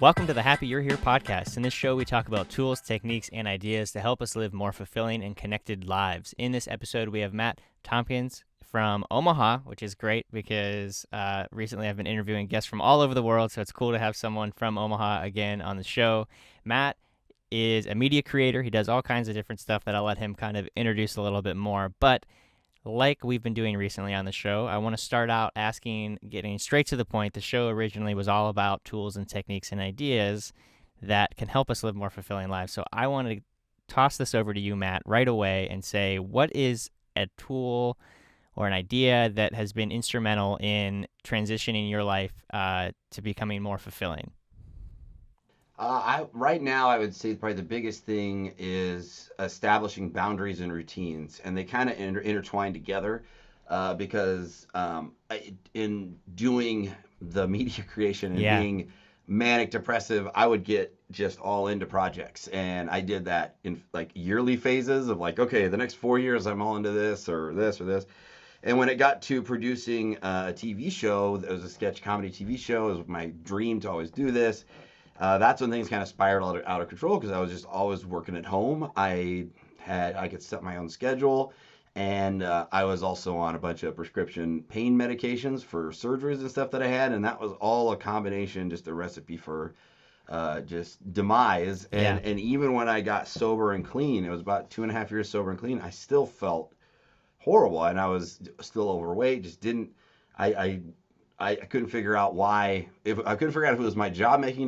Welcome to the Happy You're Here podcast. In this show, we talk about tools, techniques, and ideas to help us live more fulfilling and connected lives. In this episode, we have Matt Tompkins from Omaha, which is great because recently I've been interviewing guests from all over the world, so it's cool to have someone from Omaha again on the show. Matt is a media creator. He does all kinds of different stuff that I'll let him kind of introduce a little bit more. But like we've been doing recently on the show, I want to start out getting straight to the point. The show originally was all about tools and techniques and ideas that can help us live more fulfilling lives. So I want to toss this over to you, Matt, right away and say, what is a tool or an idea that has been instrumental in transitioning your life to becoming more fulfilling? Right now, I would say probably the biggest thing is establishing boundaries and routines, and they kind of intertwine together because in doing the media creation and Yeah. being manic depressive, I would get just all into projects, and I did that in like yearly phases of like, okay, the next 4 years I'm all into this or this or this. And when it got to producing a TV show, it was a sketch comedy TV show. It was my dream to always do this. That's when things kind of spiraled out of control because I was just always working at home. I could set my own schedule, and I was also on a bunch of prescription pain medications for surgeries and stuff that I had, and that was all a combination, just a recipe for just demise. And Yeah. and even when I got sober and clean, it was about 2.5 years sober and clean. I still felt horrible, and I was still overweight. Just didn't. I I couldn't figure out why. If I couldn't figure out if it was my job making me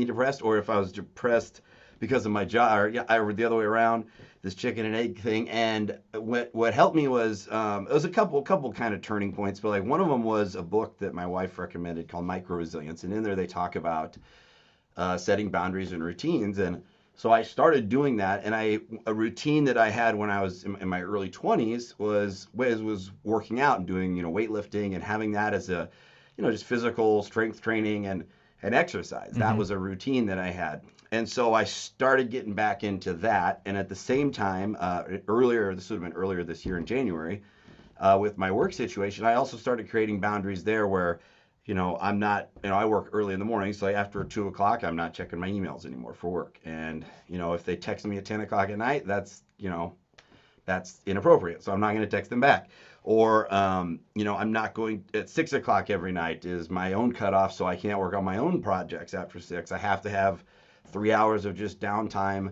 depressed, or if I was depressed because of my job, or yeah, or the other way around, this chicken and egg thing. And what helped me was it was a couple kind of turning points, but like one of them was a book that my wife recommended called Micro Resilience, and in there they talk about setting boundaries and routines. And so I started doing that, and a routine that I had when I was in my early 20s was working out and doing weightlifting and having that as a just physical strength training and exercise. That Mm-hmm. was a routine that I had, and so I started getting back into that. And at the same time, this would have been earlier this year in January, with my work situation, I also started creating boundaries there where I'm not, I work early in the morning, so after 2 o'clock, I'm not checking my emails anymore for work. And, if they text me at 10 o'clock at night, that's inappropriate. So I'm not going to text them back. Or, I'm not going at 6 o'clock every night is my own cutoff, so I can't work on my own projects after 6. I have to have 3 hours of just downtime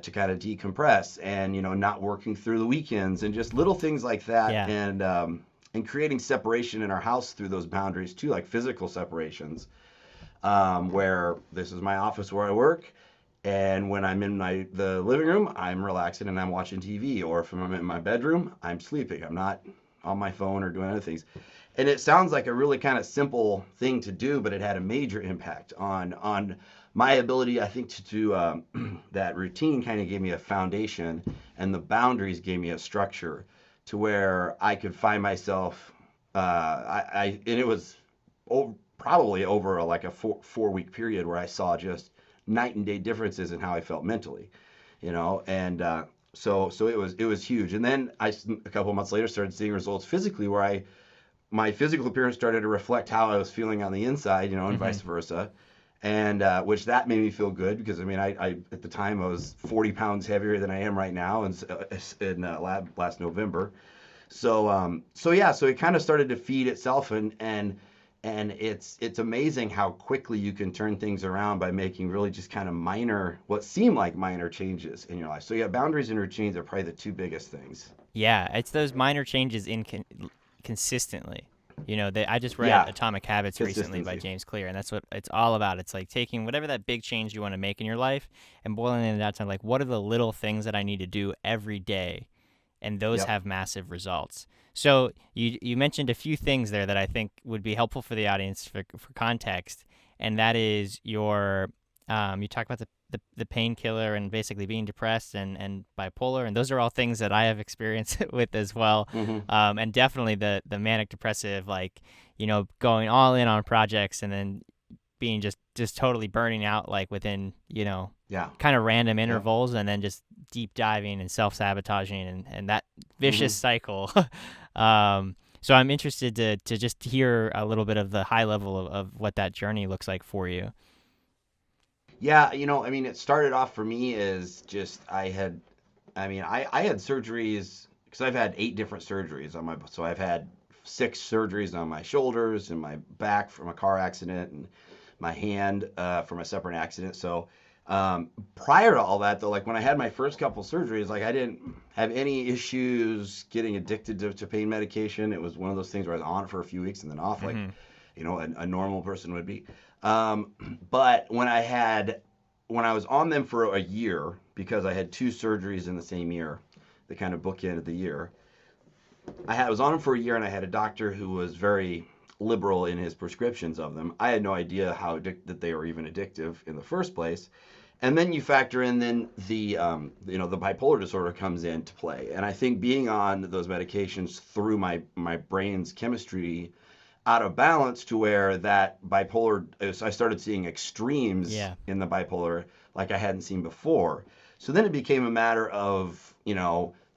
to kind of decompress and, not working through the weekends and just little things like that. Yeah. And creating separation in our house through those boundaries too, like physical separations, where this is my office where I work, and when I'm in the living room, I'm relaxing and I'm watching TV, or if I'm in my bedroom, I'm sleeping. I'm not on my phone or doing other things. And it sounds like a really kind of simple thing to do, but it had a major impact on my ability, I think, to that routine kind of gave me a foundation, and the boundaries gave me a structure to where I could find myself. And it was probably over like a 4 week period where I saw just night and day differences in how I felt mentally, and so it was huge. And then a couple of months later started seeing results physically where my physical appearance started to reflect how I was feeling on the inside, and Mm-hmm. vice versa. And which that made me feel good because I at the time I was 40 pounds heavier than I am right now, and in last November. So it kind of started to feed itself, and it's amazing how quickly you can turn things around by making really just kind of what seem like minor changes in your life. So yeah, boundaries and routines are probably the two biggest things. Yeah, it's those minor changes consistently. I just read Yeah, Atomic Habits recently by consistency. James Clear, and that's what it's all about. It's like taking whatever that big change you want to make in your life and boiling it down to like, what are the little things that I need to do every day, and those Yep. have massive results. So you mentioned a few things there that I think would be helpful for the audience for context, and that is you talk about the painkiller and basically being depressed and bipolar, and those are all things that I have experience with as well. Hmm. And definitely the manic depressive, like going all in on projects and then being just totally burning out like within Yeah. kind of random Yep. intervals, and then just deep diving and self-sabotaging and that vicious Hmm. cycle. So I'm interested to just hear a little bit of the high level of what that journey looks like for you. Yeah, I mean, it started off for me as just I had surgeries because I've had 8 different surgeries on so I've had 6 surgeries on my shoulders and my back from a car accident and my hand from a separate accident. So prior to all that, though, like when I had my first couple surgeries, like I didn't have any issues getting addicted to pain medication. It was one of those things where I was on it for a few weeks and then off, like Mm-hmm. a normal person would be. Um, but when I was on them for a year, because I had 2 surgeries in the same year, that kind of bookended the year. I was on them for a year, and I had a doctor who was very liberal in his prescriptions of them. I had no idea that they were even addictive in the first place. And then you factor in then the bipolar disorder comes into play, and I think being on those medications threw my brain's chemistry out of balance to where that bipolar, I started seeing extremes Yeah. in the bipolar like I hadn't seen before. So then it became a matter of,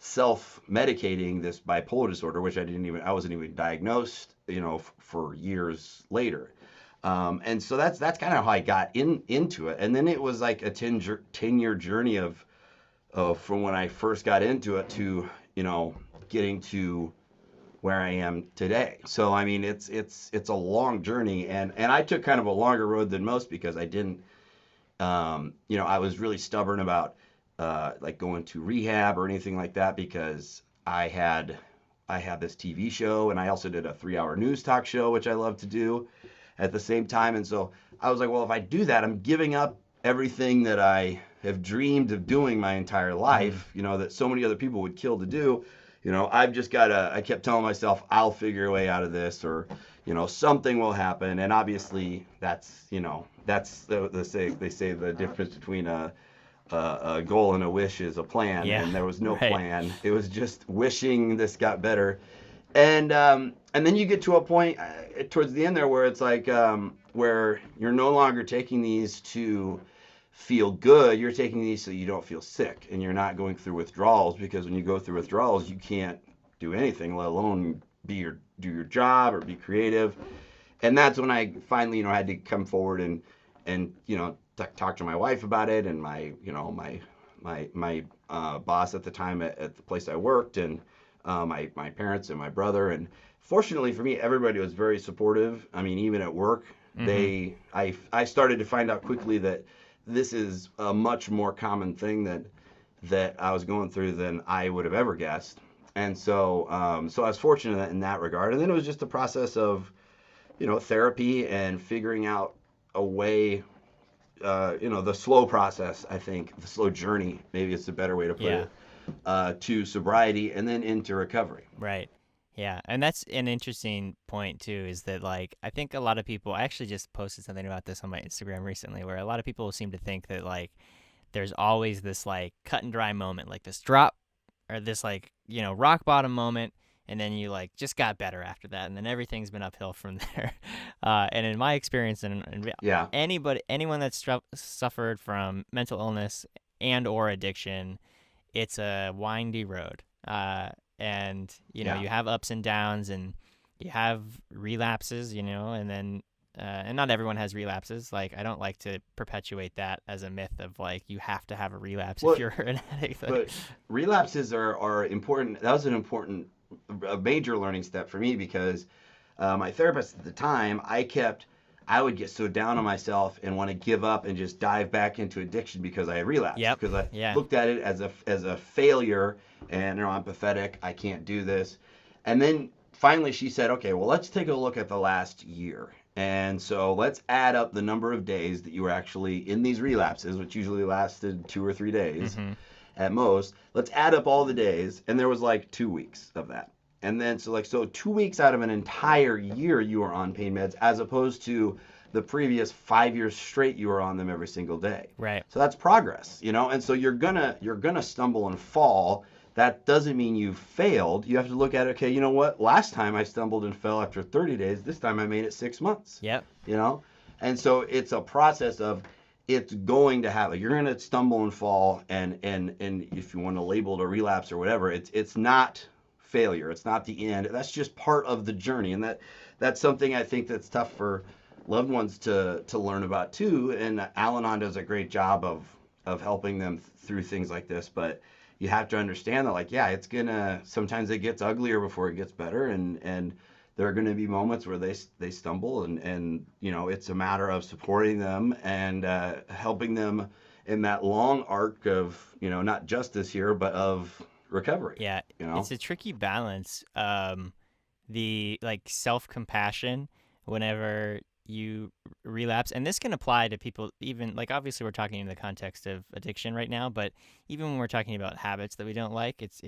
self-medicating this bipolar disorder, which I wasn't even diagnosed, for years later. And so that's kind of how I got into it. And then it was like a 10-year journey of from when I first got into it to, getting to where I am today. So I mean, it's a long journey, and I took kind of a longer road than most because I didn't, I was really stubborn about like going to rehab or anything like that because I had this TV show, and I also did a 3-hour news talk show, which I love to do at the same time. And so I was like, well, if I do that, I'm giving up everything that I have dreamed of doing my entire Mm-hmm. life, that so many other people would kill to do. I've just got to, I kept telling myself, I'll figure a way out of this, or, something will happen. And obviously that's they say the difference between a goal and a wish is a plan, Yeah. and there was no Right. plan. It was just wishing this got better. And then you get to a point towards the end there where it's like where you're no longer taking these to feel good. You're taking these so you don't feel sick, and you're not going through withdrawals, because when you go through withdrawals, you can't do anything, let alone do your job or be creative. And that's when I finally, had to come forward and talk to my wife about it, and my boss at the time at the place I worked, and my parents and my brother. And fortunately for me, everybody was very supportive. I mean, even at work, Mm-hmm. I started to find out quickly that this is a much more common thing that I was going through than I would have ever guessed. And so I was fortunate in that regard. And then it was just a process of, therapy and figuring out a way, the slow process, I think, the slow journey, maybe it's a better way to put Yeah. it, to sobriety and then into recovery. Right. Yeah. And that's an interesting point too, is that like I think a lot of people I actually just posted something about this on my Instagram recently where a lot of people seem to think that like there's always this like cut and dry moment, like this drop or this like, rock bottom moment, and then you like just got better after that, and then everything's been uphill from there. And in my experience, and Yeah, anyone that's suffered from mental illness and or addiction, it's a windy road. And yeah. you have ups and downs, and you have relapses, and then and not everyone has relapses. Like I don't like to perpetuate that as a myth of like you have to have a relapse if Well, you're an addict. Like, but relapses are important. That was a major learning step for me, because my therapist at the time, I would get so down on myself and want to give up and just dive back into addiction because I had relapsed, yep, because I yeah, looked at it as a failure, and I'm pathetic. I can't do this. And then finally she said, okay, well, let's take a look at the last year. And so let's add up the number of days that you were actually in these relapses, which usually lasted 2 or 3 days mm-hmm, at most. Let's add up all the days, and there was like 2 weeks of that. And then so 2 weeks out of an entire year you were on pain meds, as opposed to the previous 5 years straight you were on them every single day. right, So that's progress. And so you're gonna stumble and fall. That doesn't mean you failed. You have to look at it. Okay, you know what? Last time I stumbled and fell after 30 days. This time I made it 6 months. yep, You know, and so it's a process of, it's going to happen. You're going to stumble and fall, and if you want to label it a relapse or whatever, it's not failure. It's not the end. That's just part of the journey, and that's something I think that's tough for loved ones to learn about too. And Al-Anon does a great job of helping them through things like this. But you have to understand that, like, yeah, it's gonna sometimes it gets uglier before it gets better, and there are going to be moments where they stumble, and it's a matter of supporting them and helping them in that long arc of not just this year but of recovery. Yeah, it's a tricky balance. The like self-compassion whenever you relapse, and this can apply to people, even like obviously we're talking in the context of addiction right now, but even when we're talking about habits that we don't like, it's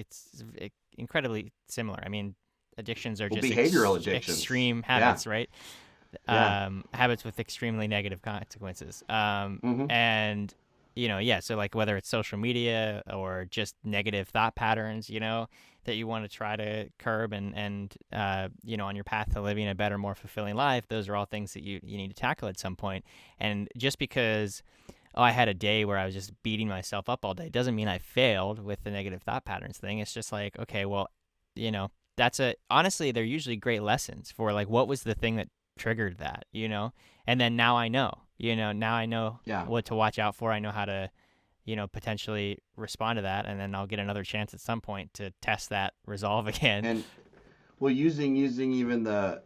incredibly similar. I mean, addictions are Well, just behavioral addictions. extreme Yeah. habits, right? Yeah. Habits with extremely negative consequences. Hmm. And yeah, so like whether it's social media or just negative thought patterns, that you want to try to curb and on your path to living a better, more fulfilling life, those are all things that you need to tackle at some point. And just because I had a day where I was just beating myself up all day doesn't mean I failed with the negative thought patterns thing. It's just like, okay, well, that's honestly, they're usually great lessons for like what was the thing that triggered that, and then now I know, now I know Yeah. what to watch out for. I know how to, potentially respond to that, and then I'll get another chance at some point to test that resolve again. And well, using even the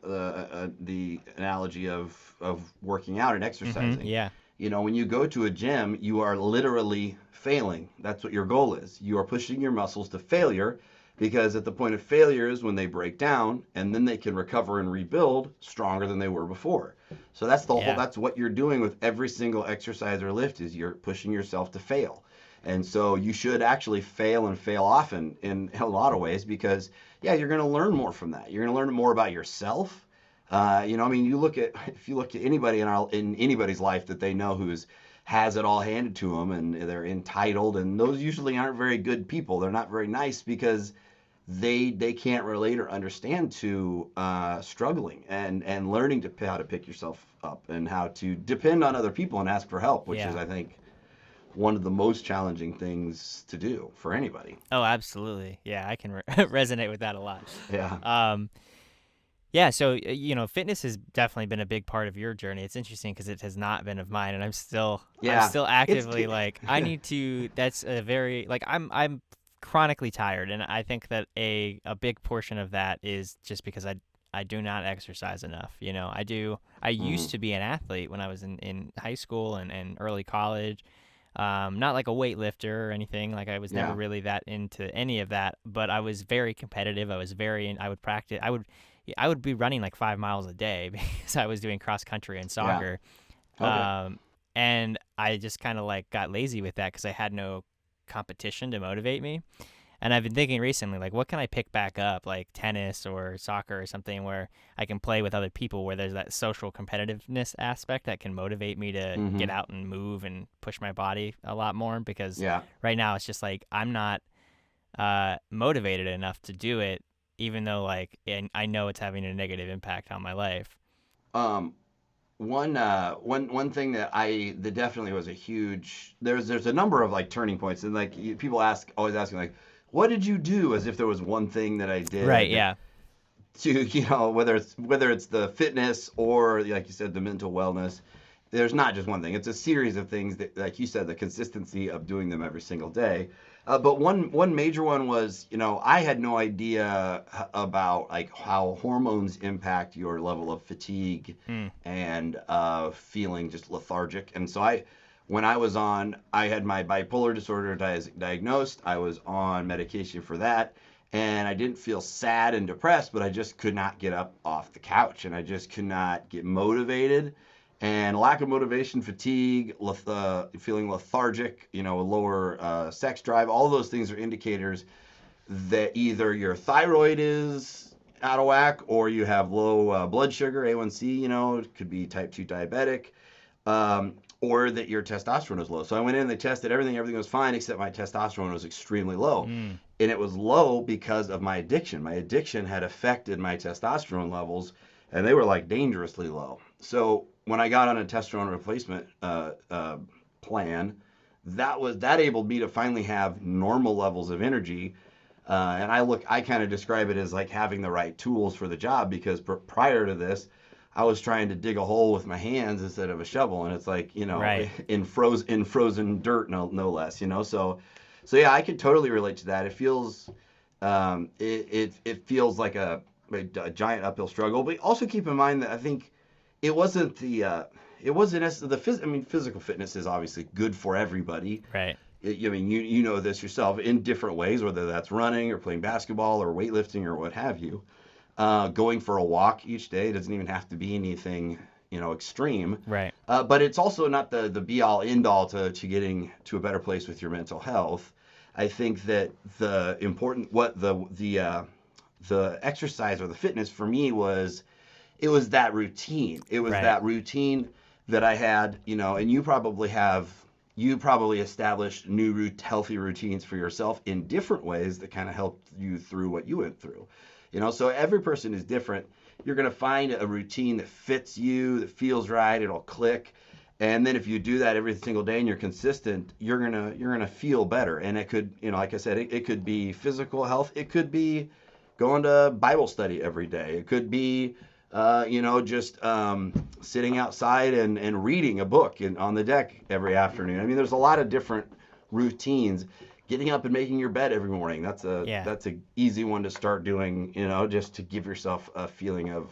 analogy of working out and exercising. Yeah. When you go to a gym, you are literally failing. That's what your goal is. You are pushing your muscles to failure, because at the point of failure is when they break down, and then they can recover and rebuild stronger than they were before. So that's the whole, Yeah. that's what you're doing with every single exercise or lift, is you're pushing yourself to fail. And so you should actually fail and fail often in a lot of ways, because yeah, you're going to learn more from that. You're going to learn more about yourself. I mean, if you look at anybody in anybody's life that they know who's has it all handed to them, and they're entitled, and those usually aren't very good people. They're not very nice, because they can't relate or understand to struggling and learning to how to pick yourself up, and how to depend on other people and ask for help, which is, Yeah. I think, one of the most challenging things to do for anybody. Oh, absolutely. Yeah, I can resonate with that a lot. Yeah. Um, yeah, so fitness has definitely been a big part of your journey. It's interesting because it has not been of mine, and I'm Yeah. still It's actively like I need to. That's a very like I'm chronically tired, and I think that a big portion of that is just because I do not exercise enough. I used Mhm. to be an athlete when I was in high school and early college. Not like a weightlifter or anything. Like I was never Yeah. really that into any of that, but I was very competitive. I would practice. I would be running like 5 miles a day because I was doing cross country and Yeah. soccer. Okay. And I just kind of like got lazy with that because I had no competition to motivate me. And I've been thinking recently, like, what can I pick back up, like tennis or soccer or something where I can play with other people, where there's that social competitiveness aspect that can motivate me to get Mhm. out and move and push my body a lot more. Because Yeah. right now it's just like I'm not motivated enough to do it, even though like and I know it's having a negative impact on my life. Um, one thing that definitely was a huge, there's a number of like turning points, and like people always asking, like, what did you do, as if there was one thing that I Right. did Yeah. to, whether it's the fitness or, like you said, the mental wellness. There's not just one thing. It's a series of things that, like you said, the consistency of doing them every single day. But one major one was, I had no idea about like how hormones impact your level of fatigue Mm. and feeling just lethargic. And so I had my bipolar disorder diagnosed. I was on medication for that, and I didn't feel sad and depressed, but I just could not get up off the couch, and I just could not get motivated. And lack of motivation, fatigue, feeling lethargic, lower sex drive, all those things are indicators that either your thyroid is out of whack, or you have low blood sugar, A1C, it could be type 2 diabetic, or that your testosterone is low. So I went in and they tested everything was fine, except my testosterone was extremely low. Mm. And it was low because of my addiction. My addiction had affected my testosterone levels, and they were like dangerously low. So when I got on a testosterone replacement plan, that enabled me to finally have normal levels of energy. And I kind of describe it as like having the right tools for the job, because prior to this, I was trying to dig a hole with my hands instead of a shovel, and it's like, Right. in frozen dirt, no less, so yeah, I could totally relate to that. It feels it feels like a giant uphill struggle, but also keep in mind that I think it wasn't it wasn't I mean, physical fitness is obviously good for everybody. Right. I mean, you know this yourself in different ways, whether that's running or playing basketball or weightlifting or what have you. Going for a walk each day doesn't even have to be anything, extreme. Right. But it's also not the be all end all to getting to a better place with your mental health. I think that the important what the exercise or the fitness for me was, it was that routine. It was Right. that routine that I had, and you probably established new healthy routines for yourself in different ways that kind of helped you through what you went through. So every person is different. You're going to find a routine that fits you, that feels right, it'll click. And then if you do that every single day and you're consistent, you're gonna feel better. And it could, like I said, it could be physical health. It could be going to Bible study every day. It could be just sitting outside and reading a book on the deck every afternoon. I mean, there's a lot of different routines. Getting up and making your bed every morning. Yeah. That's a easy one to start doing. Just to give yourself a feeling of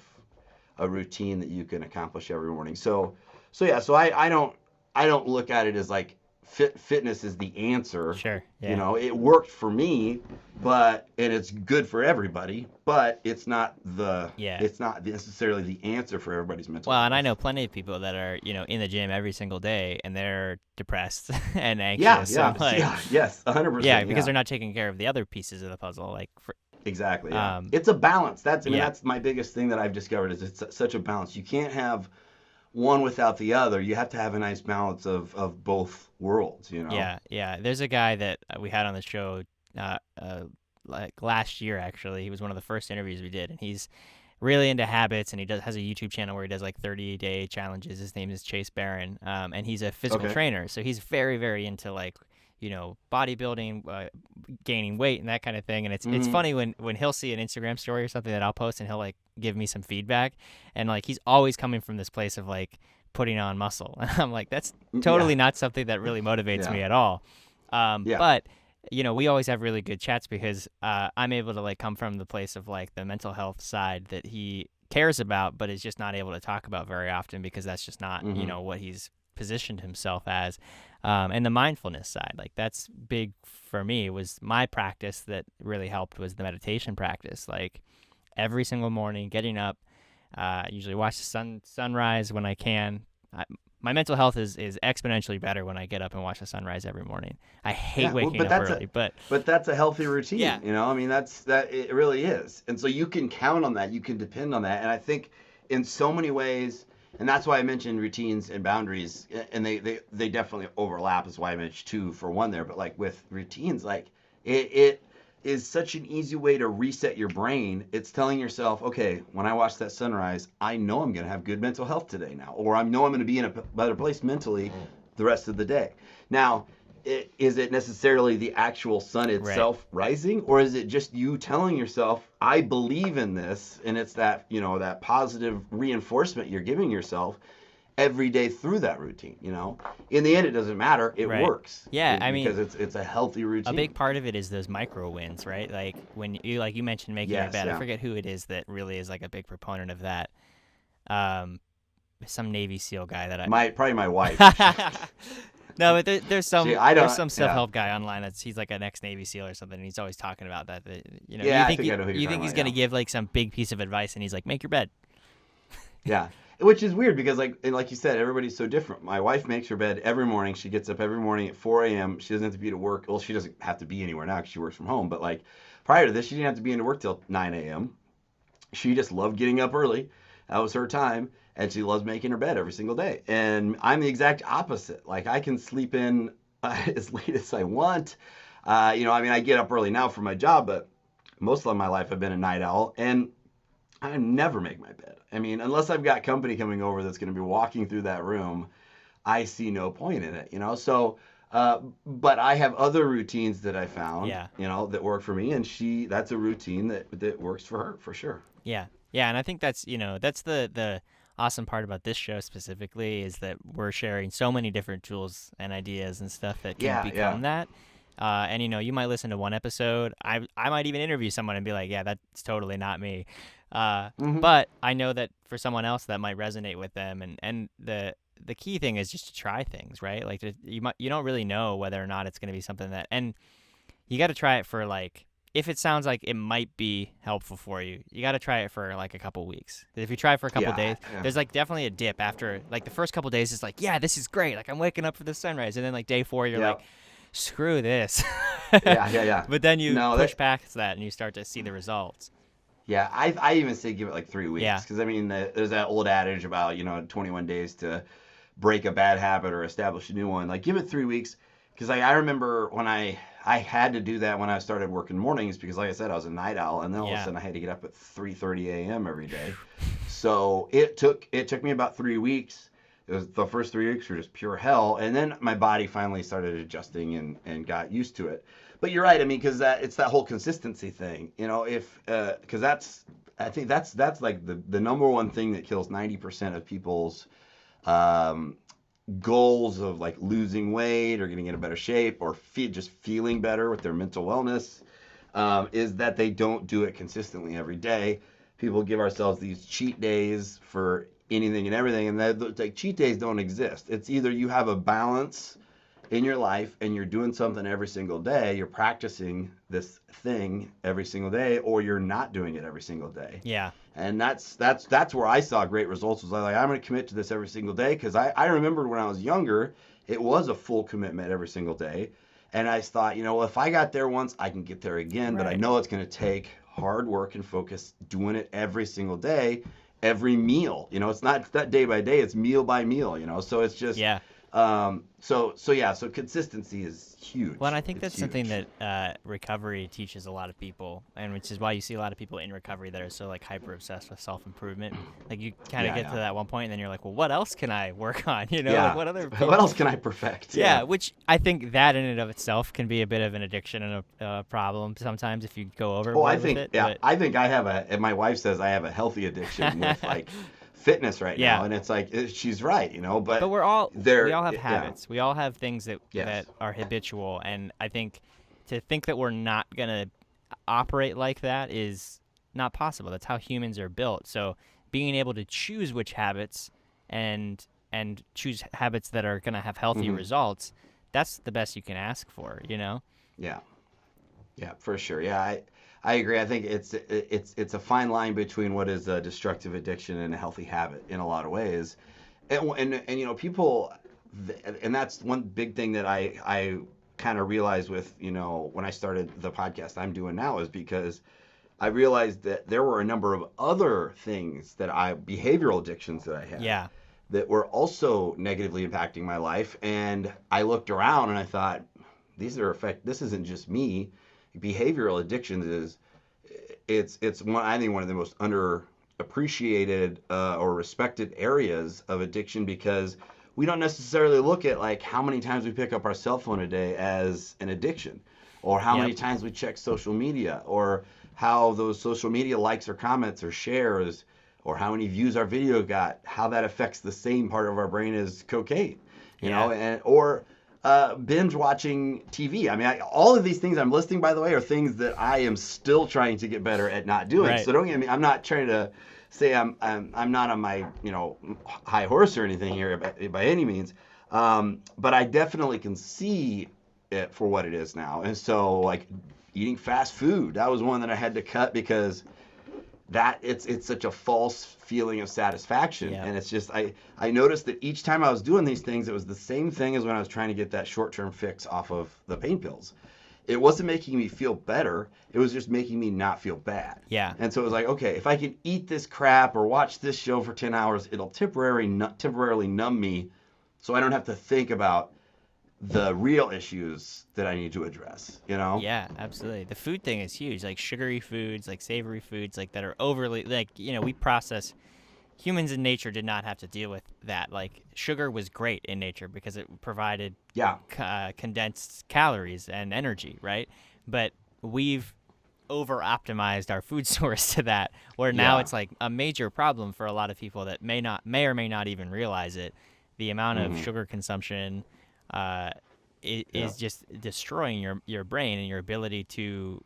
a routine that you can accomplish every morning. So yeah. So I don't look at it as like fitness is the answer. Sure. Yeah. It worked for me, and it's good for everybody, but Yeah. it's not necessarily the answer for everybody's mental Well, and I health. know plenty of people that are, in the gym every single day and they're depressed and Yeah, anxious. So yeah, like, yeah, yes, yeah, 100%, because yeah. they're not taking care of the other pieces of the puzzle. Like, Exactly, yeah. um, It's a balance. I mean, yeah, that's my biggest thing that I've discovered is it's such a balance. You can't have one without the other. You have to have a nice balance of both worlds. yeah, yeah. There's a guy that we had on the show, uh, uh, like last year actually. He was one of the first interviews we did, and he's really into habits, and he has a YouTube channel where he does like 30-day challenges. His name is Chase Barron, and he's a physical Okay. trainer, so he's very, very into like bodybuilding, gaining weight, and that kind of thing. And it's Hmm. funny when he'll see an Instagram story or something that I'll post, and he'll like give me some feedback, and like he's always coming from this place of like putting on muscle, and I'm like, that's Yeah, totally not something that really motivates yeah, me at all. yeah. But we always have really good chats because I'm able to like come from the place of like the mental health side that he cares about, but is just not able to talk about very often because that's just not, Hmm. what he's positioned himself as. And the mindfulness side, like that's big for me, was my practice that really helped was the meditation practice. Like every single morning, getting up, usually watch the sunrise when I can. My mental health is exponentially better when I get up and watch the sunrise every morning. I hate Yeah, well, waking up early, but but that's a healthy yeah, routine. I mean, that it really is, and so you can count on that. You can depend on that, and I think in so many ways, and that's why I mentioned routines and boundaries, and they definitely overlap. Is why I mentioned two for one there, but like with routines, like it is such an easy way to reset your brain. It's telling yourself, okay, when I watch that sunrise, I know I'm going to have good mental health today now, or I know I'm going to be in a better place mentally the rest of the day. Now, is it necessarily the actual sun right. itself rising, or is it just you telling yourself, I believe in this, and it's that, that positive reinforcement you're giving yourself every day through that routine. In the end, it doesn't matter, it Right. works, Yeah, I mean, because it's a healthy a big routine. part of it is those micro wins, right? Like when you mentioned making your Yes, bed. I yeah. forget who it is that really is like a big proponent of that. Um, some Navy SEAL guy that Probably my wife. I. No, but there's See, some I there's don't. some self Yeah, help guy online that's he's like an ex Navy SEAL or something, and he's always talking about that. That yeah, I think I know who you're you talking think he's about. gonna Yeah, give like some big piece of advice, and he's like, make your bed. yeah. Which is weird because, like you said, everybody's so different. My wife makes her bed every morning. She gets up every morning at 4 a.m. She doesn't have to be to work. Well, she doesn't have to be anywhere now because she works from home. But like prior to this, she didn't have to be into work till 9 a.m. She just loved getting up early. That was her time, and she loves making her bed every single day. And I'm the exact opposite. Like I can sleep in as late as I want. I mean, I get up early now for my job, but most of my life I've been a night owl, and I never make my bed. I mean, unless I've got company coming over that's going to be walking through that room, I see no point in it. So, but I have other routines that I found, Yeah, that work for me, and that's a routine that works for her for sure. yeah, yeah, and I think that's that's the awesome part about this show specifically is that we're sharing so many different tools and ideas and stuff that can Yeah, yeah. become that. And you might listen to one episode. I might even interview someone and be like, yeah, that's totally not me. Hmm. But I know that for someone else that might resonate with them. And the key thing is just to try things, right? Like you don't really know whether or not it's going to be something that, and you got to try it for like, if it sounds like it might be helpful for you, you got to try it for like a couple weeks. If you try it for a couple Yeah, days, yeah. there's like definitely a dip after like the first couple days is like, yeah, this is great. Like I'm waking up for the sunrise. And then like day 4, you're like, Yep. screw this. Yeah, yeah, yeah. But then you No, push that past that and you start to see the results. yeah, I even say give it like 3 weeks Yeah. because I mean there's that old adage about 21 days to break a bad habit or establish a new one. Like give it 3 weeks because I remember when I had to do that when I started working mornings because like I said I was a night owl and then all of a Yeah. sudden I had to get up at 3:30 a.m. every day. So it took me about 3 weeks. It was the first 3 weeks were just pure hell, and then my body finally started adjusting and got used to it. But you're right. I mean, because it's that whole consistency thing. If because I think that's like the number one thing that kills 90% of people's um, goals of like losing weight or getting in a better shape or just feeling better with their mental wellness is that they don't do it consistently every day. People give ourselves these cheat days for anything and everything, and like cheat days don't exist. It's either you have a balance in your life and you're doing something every single day, you're practicing this thing every single day, or you're not doing it every single day. Yeah. And that's where I saw great results. Was like I'm going to commit to this every single day because I remembered when I was younger, it was a full commitment every single day, and I thought, well, if I got there once, I can get there again. But I Right. know it's going to take hard work and focus, doing it every single day, every meal. It's not day by day; it's meal by meal. So it's just Yeah. so consistency is Well, and huge. I think It's that's something huge. that recovery teaches a lot of people, and which is why you see a lot of people in recovery that are so like hyper obsessed with self improvement. Like you kind of Yeah, get to yeah, that one point, and then you're like, well, what else can I work on? Like yeah. what other What else can I perfect? Yeah, Yeah. which I think that in and of itself can be a bit of an addiction and a problem sometimes if you go Oh, I overboard with think it. yeah, But I think I have and my wife says I have a healthy addiction with like fitness right now, yeah, and it's like she's right, but but we there, all have yeah, habits. We all have things that yes, are habitual, and I think to think that we're not gonna operate like that is not possible. That's how humans are built. So being able to choose which habits and choose habits that are gonna have healthy hmm, results, that's the best you can ask for. yeah, yeah, for sure, yeah, I agree. I think it's a fine line between what is a destructive addiction and a healthy habit in a lot of ways, and people, and that's one big thing that I kind of realized with when I started the podcast I'm doing now is because I realized that there were a number of other things behavioral addictions that I had Yeah. that were also negatively impacting my life. And I looked around and I thought, this isn't just me. Behavioral addictions it's I think one of the most underappreciated or respected areas of addiction because we don't necessarily look at like how many times we pick up our cell phone a day as an addiction or how Yep. many times we check social media or how those social media likes or comments or shares or how many views our video got, how that affects the same part of our brain as cocaine, Yeah. and or binge watching TV. I mean, all of these things I'm listing, by the way, are things that I am still trying to get better at not doing. Right. So don't get me. I'm not trying to say I'm not on my high horse or anything here by any means. But I definitely can see it for what it is now. And so like eating fast food, that was one that I had to cut because that it's such a false feeling of satisfaction, Yep. and it's just I noticed that each time I was doing these things it was the same thing as when I was trying to get that short-term fix off of the pain pills. It wasn't making me feel better, it was just making me not feel bad. Yeah. And so it was like, okay, if I can eat this crap or watch this show for 10 hours it'll temporarily numb me so I don't have to think about the real issues that I need to address. Yeah, absolutely. The food thing is huge. Like sugary foods, like savory foods, like that are overly we process. Humans in nature did not have to deal with that. Like sugar was great in nature because it provided Yeah. condensed calories and energy, right? But we've over optimized our food source to that, where now Yeah. it's like a major problem for a lot of people that may or may not even realize it. The amount of Hmm. sugar consumption uh, Yeah. is just destroying your brain and your ability to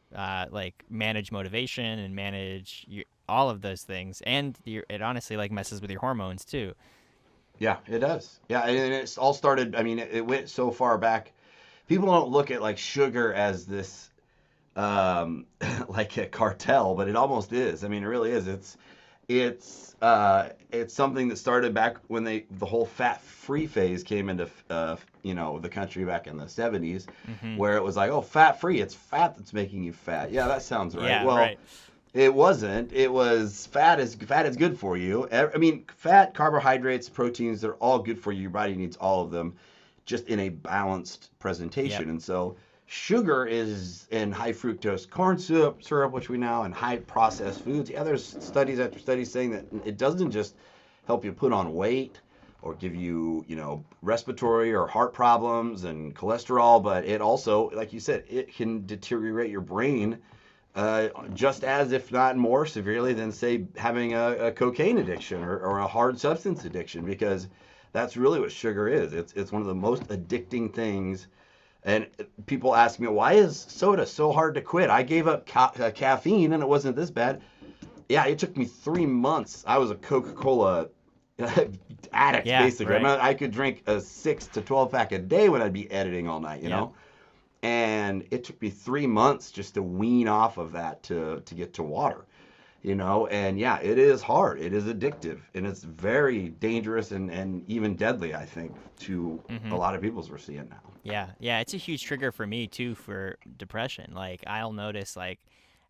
like manage motivation and manage all of those things, and it honestly like messes with your hormones too. Yeah, it does. Yeah, and it's all started. I mean, it went so far back. People don't look at like sugar as this like a cartel, but it almost is. I mean, it really is. It's something that started back when the whole fat free phase came into the country back in the 70s, Hmm. where it was like, oh, fat free, it's fat that's making you fat. Yeah, that sounds right. Yeah, Well, right. it wasn't. It was fat is good for you. I mean, fat, carbohydrates, proteins, they're all good for you. Your body needs all of them, just in a balanced Yep. presentation. And so sugar is in high fructose corn syrup, which we know, and high processed foods. Yeah, there's studies after studies saying that it doesn't just help you put on weight or give you, respiratory or heart problems and cholesterol, but it also, like you said, it can deteriorate your brain just as, if not more severely than, say, having a cocaine addiction or a hard substance addiction, because that's really what sugar is. It's one of the most addicting things. And people ask me, why is soda so hard to quit? I gave up caffeine and it wasn't this bad. Yeah, it took me 3 months. I was a Coca-Cola addict, Yeah, basically. right. I could drink a 6 to 12 pack a day when I'd be editing all night, Yep. and it took me 3 months just to wean off of that to get to water, and yeah, it is hard, it is addictive, and it's very dangerous and even deadly, I think, to a Hmm. lot of people, as we're seeing now. Yeah, yeah, it's a huge trigger for me too for depression. Like I'll notice like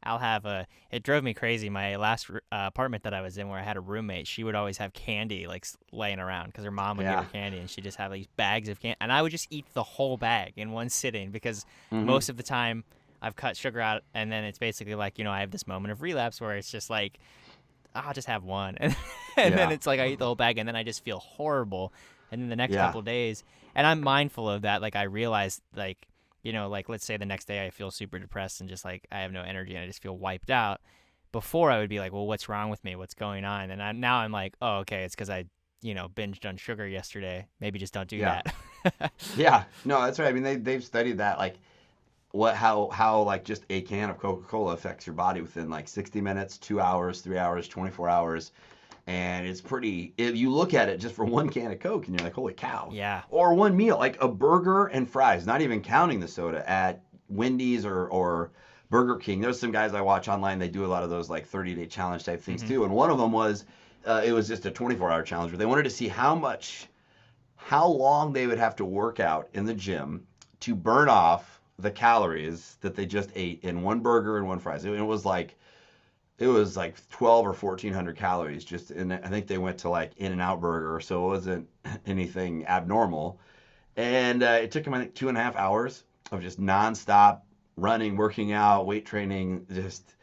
I'll have a it drove me crazy my last apartment that I was in where I had a roommate. She would always have candy like laying around cuz her mom would give her Yeah. candy and she'd just have these bags of candy and I would just eat the whole bag in one sitting because Mm-hmm. most of the time I've cut sugar out and then it's basically like, I have this moment of relapse where it's just like I'll just have one. And then Yeah. it's like I eat the whole bag and then I just feel horrible. And then the next Yeah. couple days, and I'm mindful of that. Like I realize, like, like let's say the next day I feel super depressed and just like I have no energy and I just feel wiped out. Before I would be like, well, what's wrong with me? What's going on? And now I'm like, oh, okay, it's because I, binged on sugar yesterday. Maybe just don't do Yeah. that. Yeah, no, that's right. I mean, they've studied that, like, how like just a can of Coca-Cola affects your body within like 60 minutes, 2 hours, 3 hours, 24 hours. And it's pretty, if you look at it just for one can of Coke and you're like, holy cow. Yeah. Or one meal, like a burger and fries, not even counting the soda, at Wendy's or Burger King. There's some guys I watch online, they do a lot of those like 30-day challenge type things Hmm. too. And one of them was, it was just a 24-hour challenge where they wanted to see how long they would have to work out in the gym to burn off the calories that they just ate in one burger and one fries. It was like 12 or 1400 calories just, and I think they went to like In-N-Out Burger, so it wasn't anything abnormal. And it took them, I think, 2.5 hours of just nonstop running, working out, weight training, just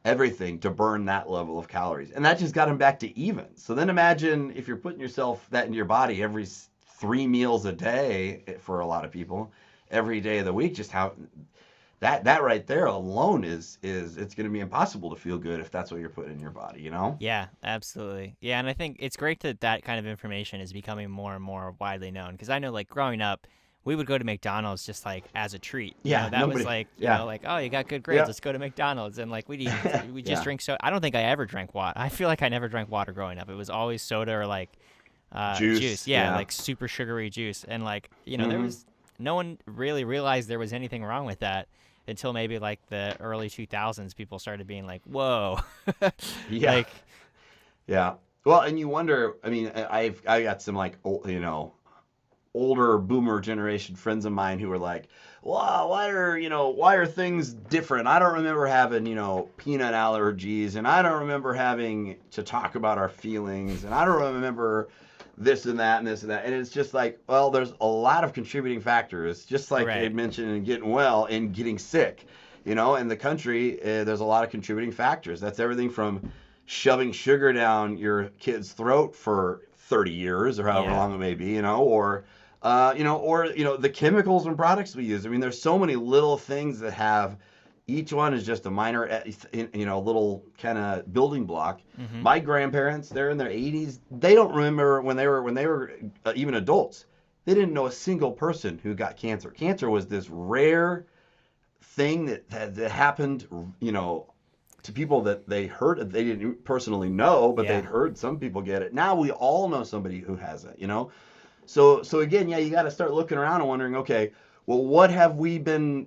everything to burn that level of calories. And that just got them back to even. So then imagine if you're putting yourself that into your body every 3 meals a day, for a lot of people, every day of the week, just how that right there alone is it's going to be impossible to feel good if that's what you're putting in your body. Yeah, absolutely. Yeah, and I think it's great that that kind of information is becoming more and more widely known because I know like growing up, we would go to McDonald's just like as a treat. Yeah, That was nobody. like, Yeah. like, oh, you got good grades, Yeah. let's go to McDonald's and like we just Yeah. drink soda. I don't think I ever drank water. I feel like I never drank water growing up. It was always soda or like juice. Juice. Yeah, Yeah. like super sugary juice and like, there Hmm. was no one really realized there was anything wrong with that until maybe like the early 2000s people started being like, "Whoa." Yeah. Like, Yeah. Well, and you wonder. I mean, I got some like older boomer generation friends of mine who were like, "Wow, why are things different? I don't remember having peanut allergies, and I don't remember having to talk about our feelings, and I don't remember this and that and this and that." And it's just like, well, there's a lot of contributing factors, just like I right. mentioned in getting well and getting sick. In the country, there's a lot of contributing factors. That's everything from shoving sugar down your kid's throat for 30 years or however Yeah. long it may be, or the chemicals and products we use. I mean, there's so many little things that have Each one is just a minor, little kind of building block. Mm-hmm. My grandparents, they're in their 80s. They don't remember when they were even adults. They didn't know a single person who got cancer. Cancer was this rare thing that happened, to people that they heard. They didn't personally know, but they'd Yeah. heard some people get it. Now we all know somebody who has it. So again, yeah, you got to start looking around and wondering, okay, well, what have we been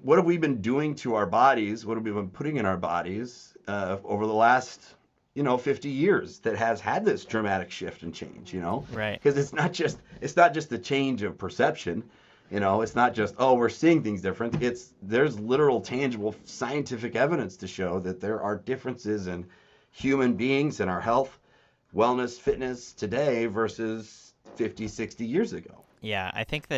doing to our bodies? What have we been putting in our bodies over the last 50 years that has had this dramatic shift and change? Right. Because it's not just the change of perception. It's not just, oh, we're seeing things different. There's literal tangible scientific evidence to show that there are differences in human beings and our health, wellness, fitness today versus 50, 60 years ago. Yeah, I think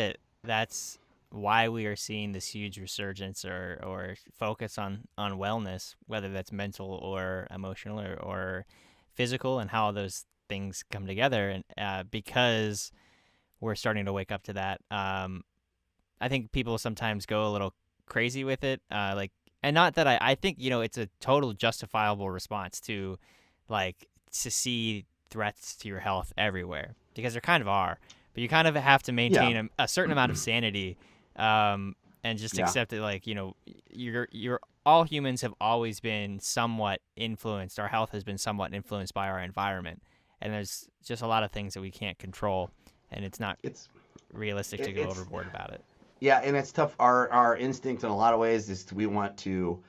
that's why we are seeing this huge resurgence or focus on wellness, whether that's mental or emotional or physical, and how those things come together. And because we're starting to wake up to that, I think people sometimes go a little crazy with it. And not that I think, it's a total justifiable response like, to see threats to your health everywhere, because there kind of are. But you kind of have to Yeah, maintain a certain amount of sanity, and just yeah, accept it. Like, you're all humans have always been somewhat influenced. Our health has been somewhat influenced by our environment, and there's just a lot of things that we can't control, and it's not it's realistic to it, go it's overboard about it. yeah, and it's tough. Our instinct in a lot of ways is we want to.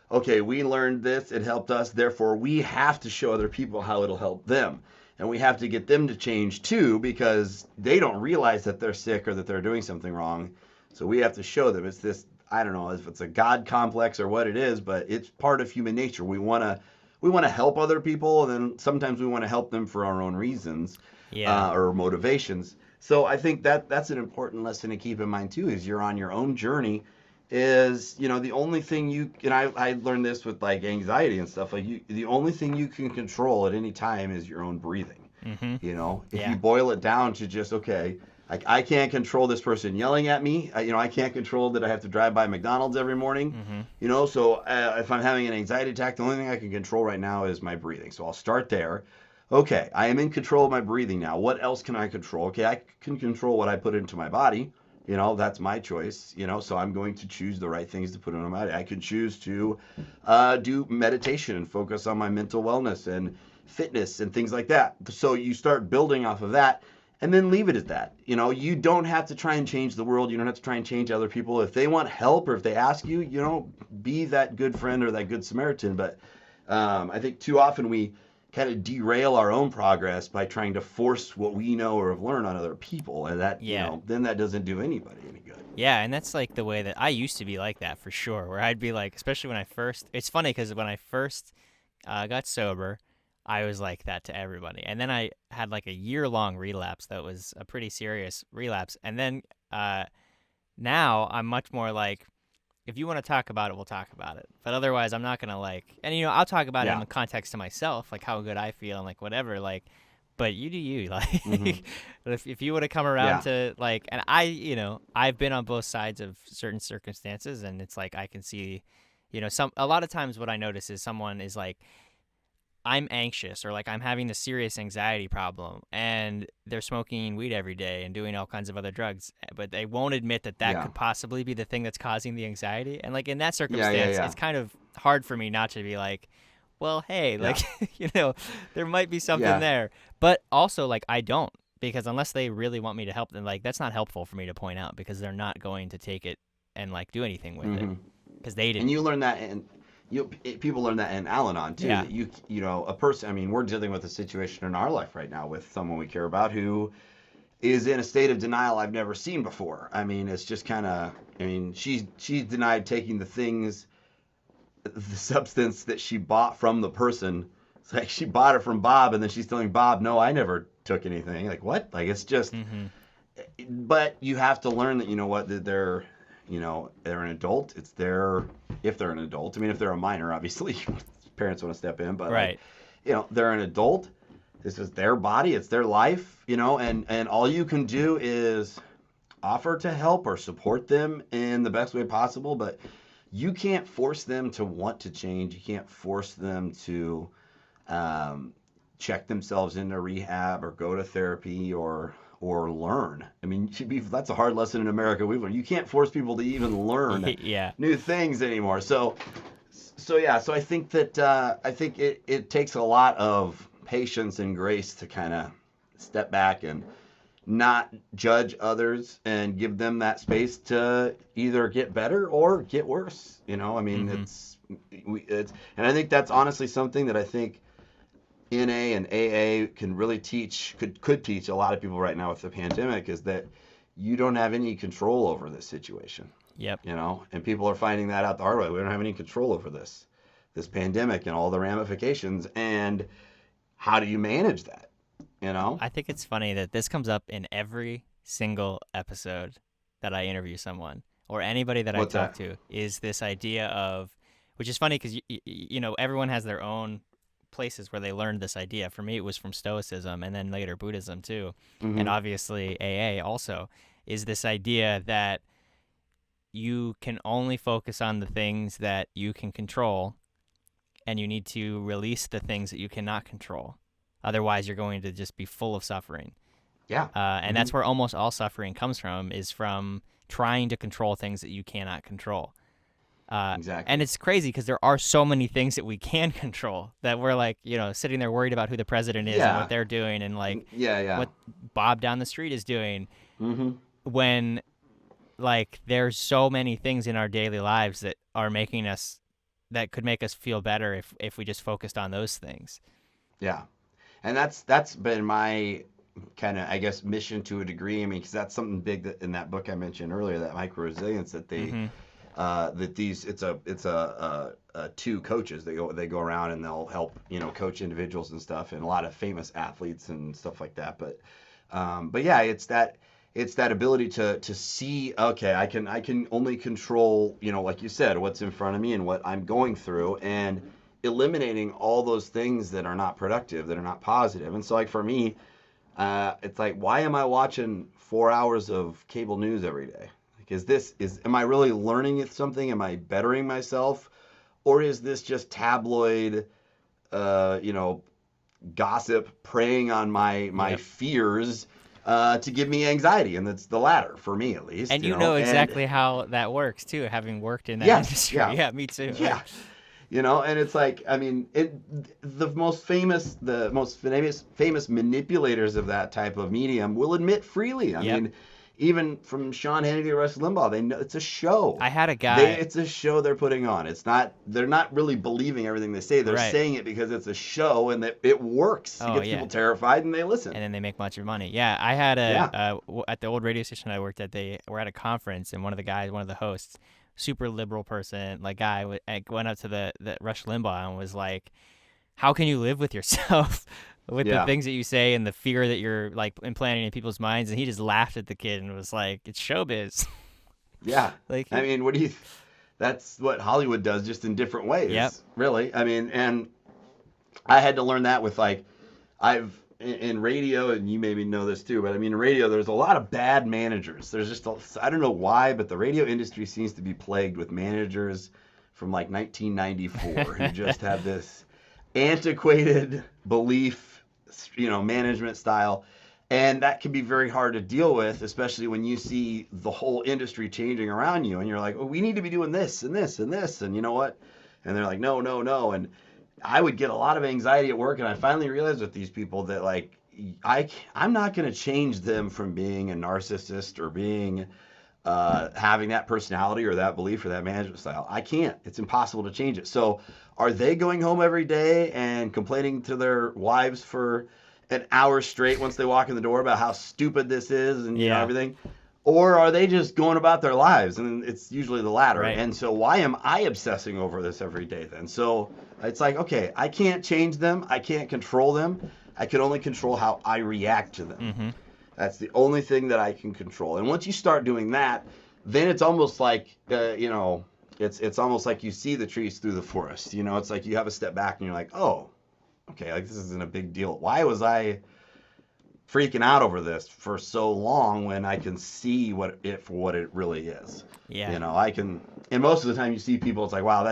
Okay, we learned this, it helped us, therefore we have to show other people how it'll help them. And we have to get them to change too, because they don't realize that they're sick or that they're doing something wrong. So we have to show them. It's this, I don't know if it's a God complex or what it is, but it's part of human nature. We want to help other people, and then sometimes we want to help them for our own reasons, Yeah. or motivations. So I think that's an important lesson to keep in mind too. Is you're on your own journey. Is the only thing you and I learned this with like anxiety and stuff, like the only thing you can control at any time is your own breathing. Mm-hmm. If you Yeah. boil it down to just, okay, I can't control this person yelling at me. I can't control that I have to drive by McDonald's every morning. Mm-hmm. So if I'm having an anxiety attack, the only thing I can control right now is my breathing. So I'll start there. Okay, I am in control of my breathing now. What else can I control? Okay, I can control what I put into my body. That's my choice. So I'm going to choose the right things to put into my body. I could choose to do meditation and focus on my mental wellness and fitness and things like that. So you start building off of that, and then leave it at that. You don't have to try and change the world. You don't have to try and change other people. If they want help or if they ask you, be that good friend or that good Samaritan. But I think too often we kind of derail our own progress by trying to force what we know or have learned on other people, and that Yeah. then that doesn't do anybody any good. Yeah, and that's like the way that I used to be like that for sure. Where I'd be like, especially when I first. It's funny because when I first got sober, I was like that to everybody, and then I had like a year-long relapse that was a pretty serious relapse, and then now I'm much more like, if you want to talk about it, we'll talk about it. But otherwise, I'm not gonna like, and I'll talk about it in Yeah. the context to myself, like how good I feel and like whatever, like. But you do you, like. Hmm. If you would have come around Yeah. to like, and I've been on both sides of certain circumstances, and it's like I can see, a lot of times what I notice is someone is like, I'm anxious or like I'm having a serious anxiety problem, and they're smoking weed every day and doing all kinds of other drugs, but they won't admit that that Yeah. could possibly be the thing that's causing the anxiety. And like in that Yeah. Yeah. circumstance, Yeah. it's kind of hard for me not to be like, well, hey, like, Yeah. there might be something Yeah. there. But also, like, I don't, because unless they really want me to help them, like, that's not helpful for me to point out, because they're not going to take it and like do anything with it Hmm. because they And didn't. you learn that, and people learn that in Al-Anon too. Yeah. That a person. I mean, we're dealing with a situation in our life right now with someone we care about who is in a state of denial I've never seen before. I mean, it's just kind of. I mean, she's denied taking the substance that she bought from the person. It's like she bought it from Bob, and then she's telling Bob, "No, I never took anything." Like what? Like it's just. Mm-hmm. But you have to learn that that they're an adult. It's their if they're an adult. I mean, if they're a minor, obviously parents want to step in, but like Right. they're an adult. This is their body. It's their life. And all you can do is offer to help or support them in the best way possible, but you can't force them to want to change. You can't force them to check themselves into rehab or go to therapy or learn. I mean, that's a hard lesson in America we've learned. You can't force people to even learn Yeah. new things anymore. So I think that I think it takes a lot of patience and grace to kind of step back and not judge others and give them that space to either get better or get worse. I mean, Mm-hmm. and I think that's honestly something that I think NA and AA can really could teach a lot of people right now with the pandemic, is that you don't have any control over this situation. Yep. And people are finding that out the hard way. We don't have any control over this pandemic and all the ramifications, and how do you manage that? I think it's funny that this comes up in every single episode that I interview someone or anybody that I What's talk that? to, is this idea of, which is funny because everyone has their own places where they learned this idea. For me, it was from Stoicism and then later Buddhism too, and Mm-hmm. obviously AA also, is this idea that you can only focus on the things that you can control, and you need to release the things that you cannot control. Otherwise, you're going to just be full of suffering. Yeah. And Mm-hmm. that's where almost all suffering comes from, is from trying to control things that you cannot control. And Exactly. it's crazy because there are so many things that we can control that we're like, sitting there worried about who the president is and what Yeah. they're doing and like Yeah. Yeah. what Bob down the street is doing, Mm-hmm. when like there's so many things in our daily lives that are making us, that could make us feel better if we just focused on those things. Yeah. And that's been my kind of, I guess, mission to a degree. I mean, because that's something big that in that book I mentioned earlier, that micro resilience, that Mm-hmm. that these two coaches, they go around and they'll help coach individuals and stuff, and a lot of famous athletes and stuff like that. But yeah, it's that ability to see, okay, I can only control, like you said, what's in front of me and what I'm going through, and eliminating all those things that are not productive, that are not positive. And so, like, for me, it's like, why am I watching 4 hours of cable news every day? Like, am I really learning something? Am I bettering myself? Or is this just tabloid, uh, you know, gossip preying on my Yep. fears, to give me anxiety? And that's the latter for me, at least. And you know exactly how that works too, having worked in that Yes, industry. yeah, Yeah, me too. yeah. And it's like, I mean, the most famous manipulators of that type of medium will admit freely. I Yep. mean, even from Sean Hannity to Rush Limbaugh, they know it's a show. I had a guy. It's a show they're putting on. They're not really believing everything they say. They're Right. saying it because it's a show and that it works. It Oh gets yeah. people terrified and they listen. And then they make much of money. Yeah, I had Yeah. at the old radio station I worked at. They were at a conference, and one of the hosts, super liberal person, like guy, went up to the Rush Limbaugh and was like, "How can you live with yourself with the Yeah. things that you say and the fear that you're like implanting in people's minds?" And he just laughed at the kid and was like, "It's showbiz." Yeah. Like, I mean, that's what Hollywood does, just in different yep. ways, really. I mean, and I had to learn that with, like, in radio, and you maybe know this too, but I mean, in radio, there's a lot of bad managers. There's just, I don't know why, but the radio industry seems to be plagued with managers from like 1994 who just have this antiquated belief, management style. And that can be very hard to deal with, especially when you see the whole industry changing around you, and you're like, well, we need to be doing this and this and this, and you know what? And they're like, no, no, no. And I would get a lot of anxiety at work, and I finally realized with these people that, like, I'm not going to change them from being a narcissist or being having that personality or that belief or that management style. I can't. It's impossible to change it. So, are they going home every day and complaining to their wives for an hour straight once they walk in the door about how stupid this is and Yeah. everything? Or are they just going about their lives? And it's usually the latter. Right. And so why am I obsessing over this every day then? So it's like, okay, I can't change them. I can't control them. I can only control how I react to them. Mm-hmm. That's the only thing that I can control. And once you start doing that, then it's almost like, it's almost like you see the trees through the forest. It's like you have a step back and you're like, oh, okay, like, this isn't a big deal. Why was I freaking out over this for so long when I can see for what it really is. Yeah. I can, and most of the time you see people, it's like, wow,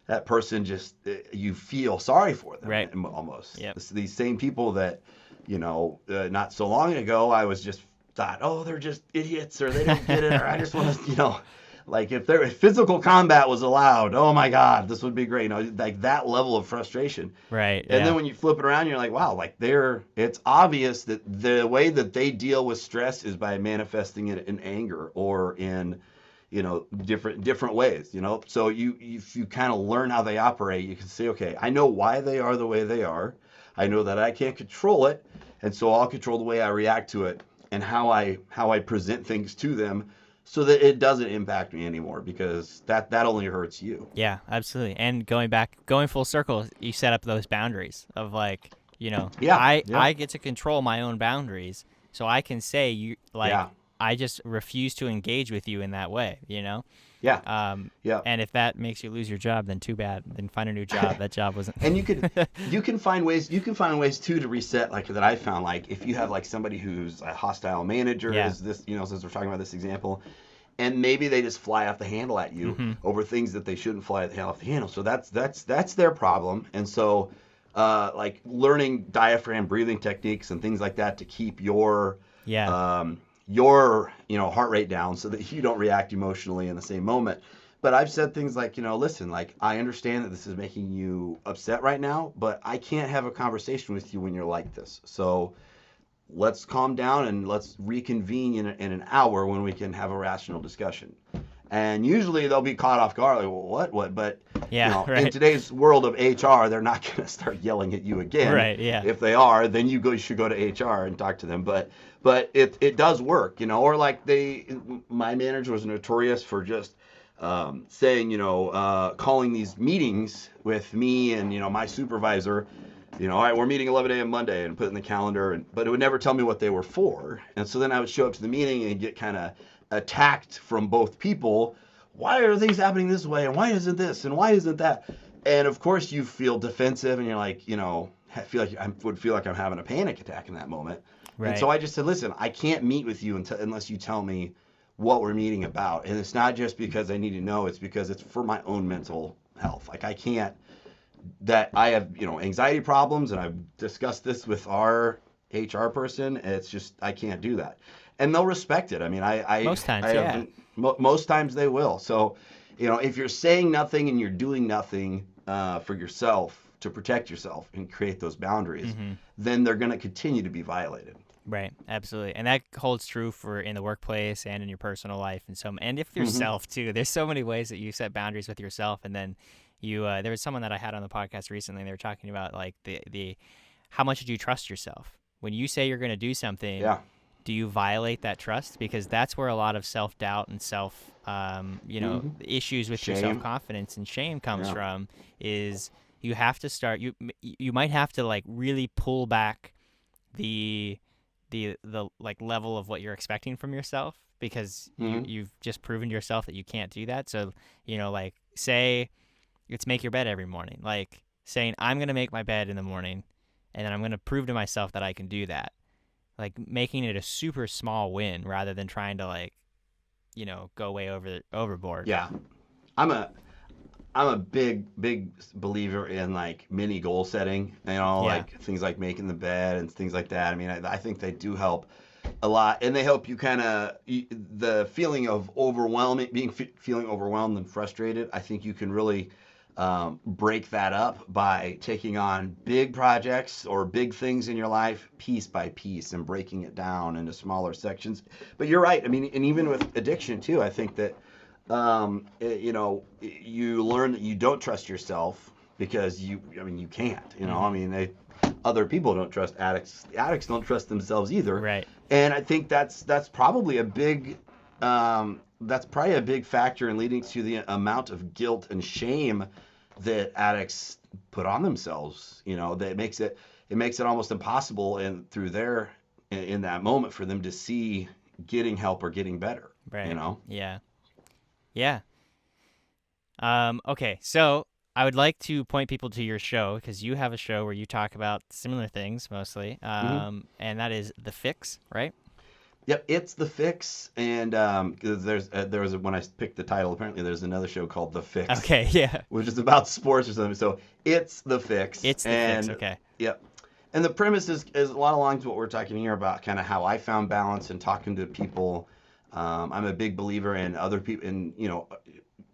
that person just, you feel sorry for them Right. almost. Yep. These same people that, not so long ago, I was just thought, oh, they're just idiots, or they don't get it, or I just want to, like if physical combat was allowed, oh my God, this would be great. Like that level of frustration. Right. And Yeah. then when you flip it around, you're like, wow, like it's obvious that the way that they deal with stress is by manifesting it in anger or in, different ways, So if you kind of learn how they operate, you can say, okay, I know why they are the way they are. I know that I can't control it, and so I'll control the way I react to it and how I present things to them so that it doesn't impact me anymore, because that only hurts you. Yeah, absolutely. And going full circle, you set up those boundaries of like, Yeah, I yeah, get to control my own boundaries, so I can say you like yeah, I just refuse to engage with you in that way. yeah, Um, yeah. and if that makes you lose your job, then too bad. Then find a new job. That job wasn't. And you can find ways too to reset, like that I found, like if you have like somebody who's a hostile manager, Yeah. is this, since we're talking about this example, and maybe they just fly off the handle at you Mm-hmm. over things that they shouldn't fly off the handle. So that's their problem. And so like learning diaphragm breathing techniques and things like that to keep Yeah. um, your heart rate down so that you don't react emotionally in the same moment. But I've said things like, listen, like I understand that this is making you upset right now, but I can't have a conversation with you when you're like this. So let's calm down and let's reconvene in an hour when we can have a rational discussion. And usually they'll be caught off guard, like, well, what? But Yeah. in Right. today's world of HR, they're not going to start yelling at you again. Right. Yeah. If they are, then you should go to HR and talk to them. But it does work, Or like my manager was notorious for just saying, calling these meetings with me and my supervisor. All right, we're meeting 11 a.m. Monday, and put it in the calendar, but it would never tell me what they were for. And so then I would show up to the meeting and get kind of attacked from both people. Why are things happening this way? And why isn't this? And why isn't that? And of course you feel defensive, and you're like, I would feel like I'm having a panic attack in that moment. And Right. so I just said, listen, I can't meet with you unless you tell me what we're meeting about. And it's not just because I need to know, it's because it's for my own mental health. Like I can't, that I have, anxiety problems, and I've discussed this with our HR person. It's just, I can't do that. And they'll respect it. I mean, Most times, I yeah. haven't, most times they will. So, if you're saying nothing and you're doing nothing for yourself to protect yourself and create those boundaries, Mm-hmm. then they're going to continue to be violated. Right, absolutely, and that holds true for in the workplace and in your personal life, and if Mm-hmm. yourself too. There's so many ways that you set boundaries with yourself, and then there was someone that I had on the podcast recently, and they were talking about like the how much do you trust yourself when you say you're going to do something. Yeah. Do you violate that trust? Because that's where a lot of self doubt and Mm-hmm. issues with your self Shame. confidence and shame comes Yeah. from. Is you have to start. You might have to like really pull back the the like level of what you're expecting from yourself, because Mm-hmm. you've just proven to yourself that you can't do that. So like say it's make your bed every morning, like saying I'm gonna make my bed in the morning, and then I'm gonna prove to myself that I can do that, like making it a super small win rather than trying to like go way overboard. Yeah. I'm a I'm a big believer in like mini goal setting, Yeah. like things like making the bed and things like that. I mean, I think they do help a lot, and they help you kind of the feeling of feeling overwhelmed and frustrated. I think you can really break that up by taking on big projects or big things in your life piece by piece and breaking it down into smaller sections. But you're right. I mean, and even with addiction too, I think that you learn that you don't trust yourself because you can't, I Mm-hmm. mean, other people don't trust addicts. The addicts don't trust themselves either. Right. And I think that's probably a big factor in leading to the amount of guilt and shame that addicts put on themselves, that makes it almost impossible in that moment for them to see getting help or getting better, Right. Yeah. Yeah. Okay, so I would like to point people to your show because you have a show where you talk about similar things mostly, Hmm. and that is The Fix, right? Yep, it's The Fix, and 'cause there was when I picked the title, apparently there's another show called The Fix, Okay, yeah. which is about sports or something. So it's The Fix, It's The Fix, and okay. yep. And the premise is a lot along to what we're talking here about, kind of how I found balance and talking to people. I'm a big believer in other people, in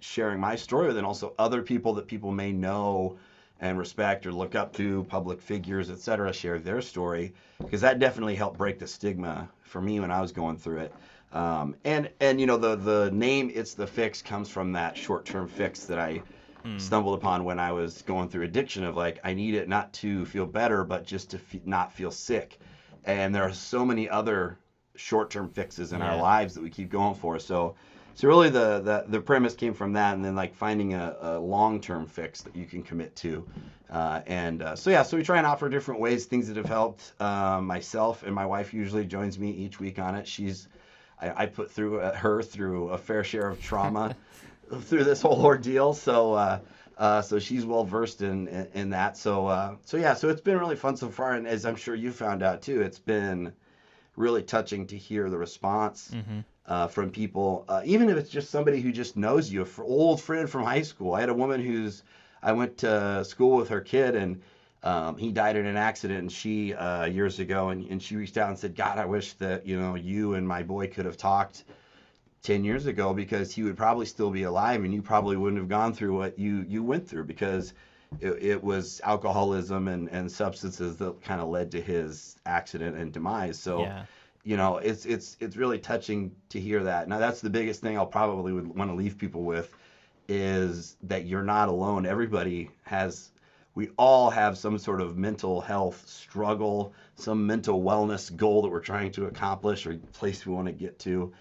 sharing my story, but then also other people that people may know and respect or look up to, public figures, etc., share their story, because that definitely helped break the stigma for me when I was going through it. And the name "It's the Fix" comes from that short-term fix that I Mm, stumbled upon when I was going through addiction, of like, I need it not to feel better, but just to not feel sick. And there are so many other short-term fixes in our yeah. lives that we keep going for. So really the premise came from that, and then like finding a long-term fix that you can commit to. So we try and offer different ways, things that have helped. Myself and my wife usually joins me each week on it. I put her through a fair share of trauma through this whole ordeal. So she's well versed in that. So it's been really fun so far, and as I'm sure you found out too, it's been really touching to hear the response Mm-hmm. from people, even if it's just somebody who just knows you, an old friend from high school. I had a woman I went to school with her kid, and he died in an accident, and she years ago, and she reached out and said, God, I wish that you and my boy could have talked 10 years ago, because he would probably still be alive, and you probably wouldn't have gone through what you went through, because it was alcoholism and substances that kind of led to his accident and demise. So Yeah. it's really touching to hear that. Now that's the biggest thing I'll probably would want to leave people with, is that you're not alone. We all have some sort of mental health struggle, some mental wellness goal that we're trying to accomplish, or place we want to get to.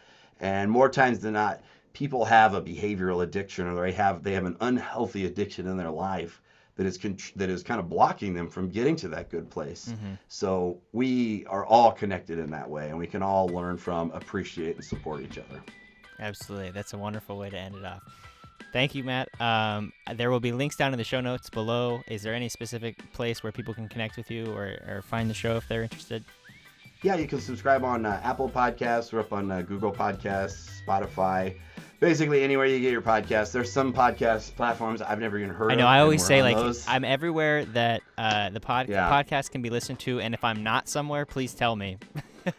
And more times than not, people have a behavioral addiction, or they have an unhealthy addiction in their life that is kind of blocking them from getting to that good place. Mm-hmm. So we are all connected in that way, and we can all learn from, appreciate, and support each other. Absolutely. That's a wonderful way to end it off. Thank you, Matt. There will be links down in the show notes below. Is there any specific place where people can connect with you or find the show if they're interested? Yeah, you can subscribe on Apple Podcasts. We're up on Google Podcasts, Spotify, basically anywhere you get your podcasts. There's some podcast platforms I've never even heard I of. know. I And always we're say, on like, those. I'm everywhere that Yeah. podcast can be listened to, and if I'm not somewhere, please tell me,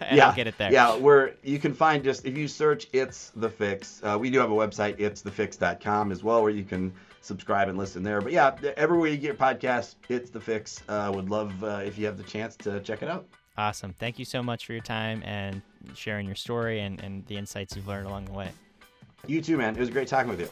and Yeah, I'll get it there. yeah. You can find, just if you search "It's the Fix," we do have a website, itsthefix.com, as well, where you can subscribe and listen there. But yeah, everywhere you get your podcasts, "It's the Fix." Would love if you have the chance to check it out. Awesome. Thank you so much for your time and sharing your story and the insights you've learned along the way. You too, man. It was great talking with you.